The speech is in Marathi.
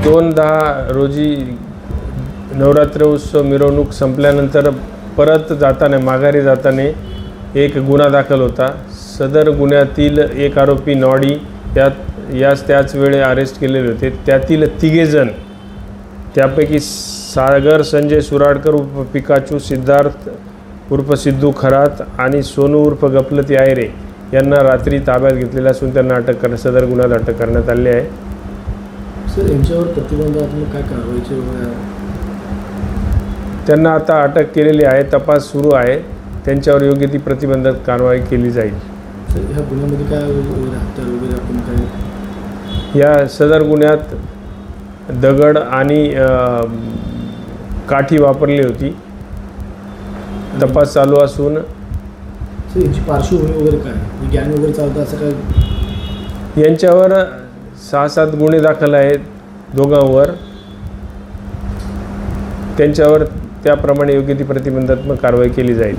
2/10 रोजी नवरात्र उत्सव मिरवणूक संपल्यानंतर परत जाताना माघारी जाताना एक गुन्हा दाखल होता। सदर गुन्ह्यातील एक आरोपी नॉडी त्याच वेळी अरेस्ट केलेले होते। त्यातील 3 जण, त्यापैकी सागर संजय सुराडकर उर्फ पिकाचू, सिद्धार्थ उर्फ सिद्धू खरात आणि सोनू उर्फ गपलती आयरे यांना रात्री ताब्यात घेतलेले असून त्यांना सदर गुन्ह्यात अटक करण्यात आली आहे। सर, यांच्यावर प्रतिबंधात्मक काय कारवाईचे त्यांना आता अटक केलेली आहे, तपास सुरू आहे, त्यांच्यावर योग्य ती प्रतिबंधक कारवाई केली जाईल। सर, ह्या गुन्ह्यामध्ये काय हत्या वगैरे आपण काय या सदर गुन्ह्यात दगड आणि काठी वापरली होती। तपास चालू असून सर यांची पार्श्वभूमी वगैरे काय, गॅंग वगैरे चालतं असं काय? यांच्यावर 6-7 गुन्हे दाखल आहेत दोघांवर। त्यांच्यावर त्याप्रमाणे योग्य ती प्रतिबंधात्मक कारवाई केली जाईल।